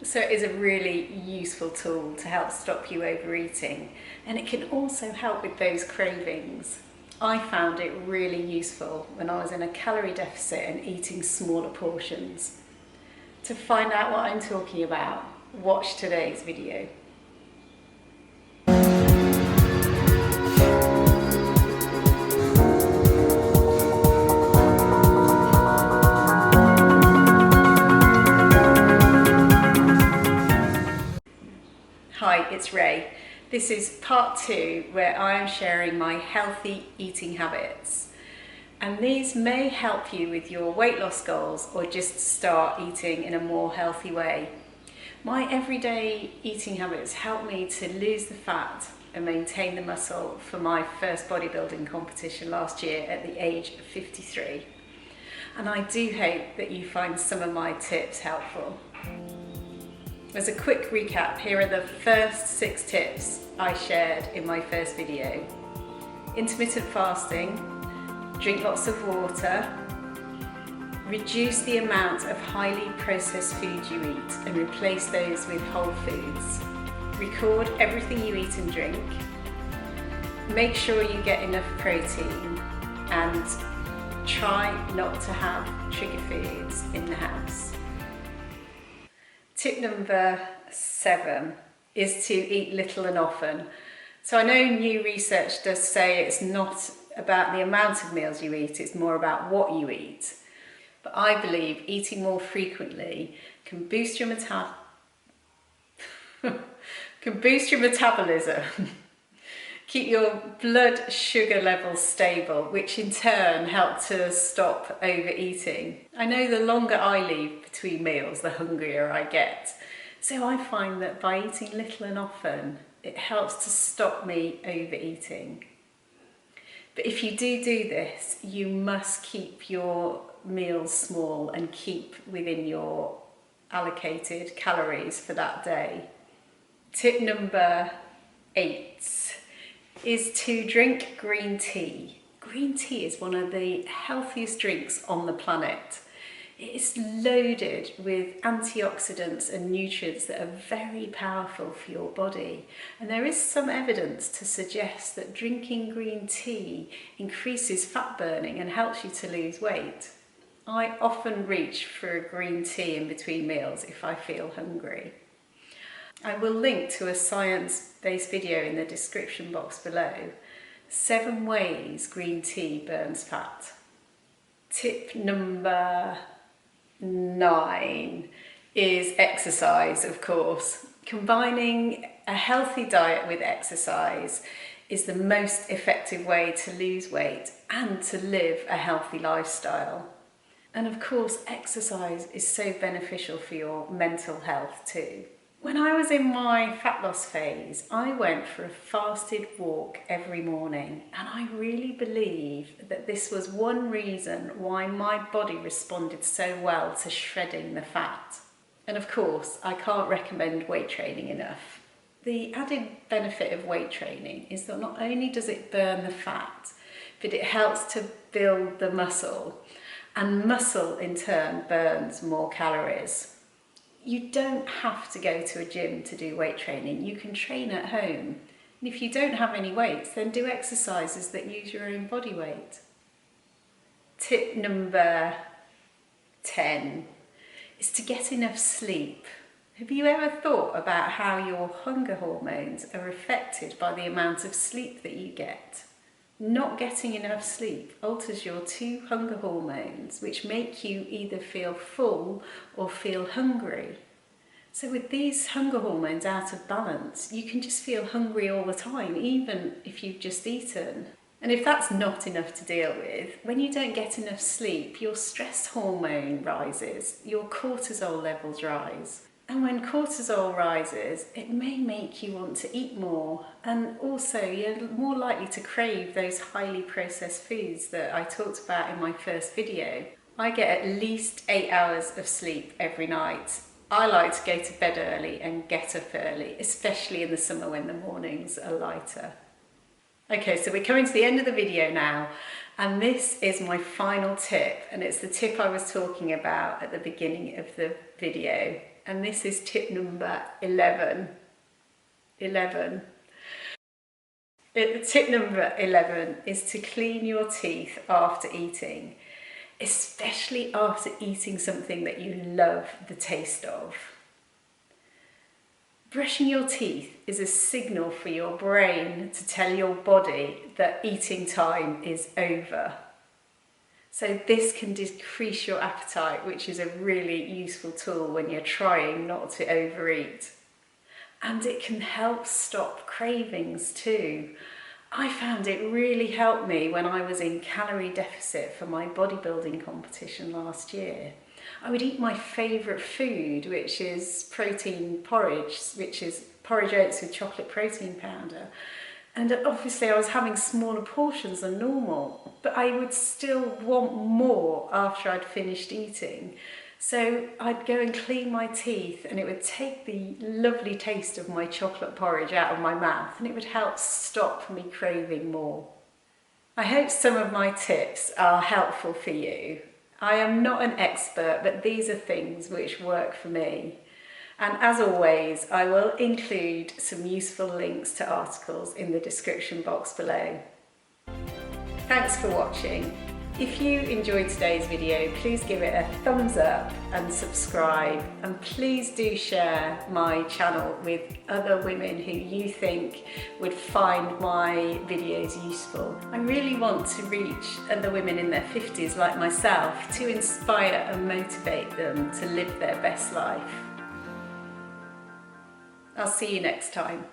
So it is a really useful tool to help stop you overeating, and it can also help with those cravings. I found it really useful when I was in a calorie deficit and eating smaller portions. To find out what I'm talking about, watch today's video. Hi, it's Ray. This is part 2 where I am sharing my healthy eating habits. And these may help you with your weight loss goals or just start eating in a more healthy way. My everyday eating habits help me to lose the fat and maintain the muscle for my first bodybuilding competition last year at the age of 53. And I do hope that you find some of my tips helpful. As a quick recap, here are the first 6 tips I shared in my first video. Intermittent fasting, drink lots of water, reduce the amount of highly processed food you eat and replace those with whole foods. Record everything you eat and drink. Make sure you get enough protein and try not to have trigger foods in the house. Tip number 7 is to eat little and often. So I know new research does say it's not about the amount of meals you eat, it's more about what you eat. But I believe eating more frequently can boost your metabolism, keep your blood sugar levels stable, which in turn help to stop overeating. I know the longer I leave between meals, the hungrier I get. So I find that by eating little and often, it helps to stop me overeating. But if you do this, you must keep your meals small and keep within your allocated calories for that day. Tip number 8 is to drink green tea. Green tea is one of the healthiest drinks on the planet. It is loaded with antioxidants and nutrients that are very powerful for your body. And there is some evidence to suggest that drinking green tea increases fat burning and helps you to lose weight. I often reach for a green tea in between meals if I feel hungry. I will link to a science-based video in the description box below. 7 ways green tea burns fat. Tip number 9 is exercise, of course. Combining a healthy diet with exercise is the most effective way to lose weight and to live a healthy lifestyle. And of course, exercise is so beneficial for your mental health too. When I was in my fat loss phase, I went for a fasted walk every morning, and I really believe that this was one reason why my body responded so well to shredding the fat. And of course, I can't recommend weight training enough. The added benefit of weight training is that not only does it burn the fat, but it helps to build the muscle, and muscle in turn burns more calories. You don't have to go to a gym to do weight training. You can train at home. And if you don't have any weights, then do exercises that use your own body weight. Tip number 10 is to get enough sleep. Have you ever thought about how your hunger hormones are affected by the amount of sleep that you get? Not getting enough sleep alters your 2 hunger hormones, which make you either feel full or feel hungry. So with these hunger hormones out of balance, you can just feel hungry all the time, even if you've just eaten. And if that's not enough to deal with, when you don't get enough sleep, your stress hormone rises, your cortisol levels rise. And when cortisol rises, it may make you want to eat more. And also, you're more likely to crave those highly processed foods that I talked about in my first video. I get at least 8 hours of sleep every night. I like to go to bed early and get up early, especially in the summer when the mornings are lighter. Okay, so we're coming to the end of the video now, and this is my final tip, and it's the tip I was talking about at the beginning of the video. and this is tip number 11. Tip number 11 is to clean your teeth after eating, especially after eating something that you love the taste of. Brushing your teeth is a signal for your brain to tell your body that eating time is over. So this can decrease your appetite, which is a really useful tool when you're trying not to overeat. And it can help stop cravings too. I found it really helped me when I was in calorie deficit for my bodybuilding competition last year. I would eat my favourite food, which is protein porridge, which is porridge oats with chocolate protein powder. And obviously I was having smaller portions than normal, but I would still want more after I'd finished eating. So I'd go and clean my teeth and it would take the lovely taste of my chocolate porridge out of my mouth and it would help stop me craving more. I hope some of my tips are helpful for you. I am not an expert, but these are things which work for me. And as always, I will include some useful links to articles in the description box below. Thanks for watching. If you enjoyed today's video, please give it a thumbs up and subscribe, and please do share my channel with other women who you think would find my videos useful. I really want to reach other women in their 50s like myself to inspire and motivate them to live their best life. I'll see you next time.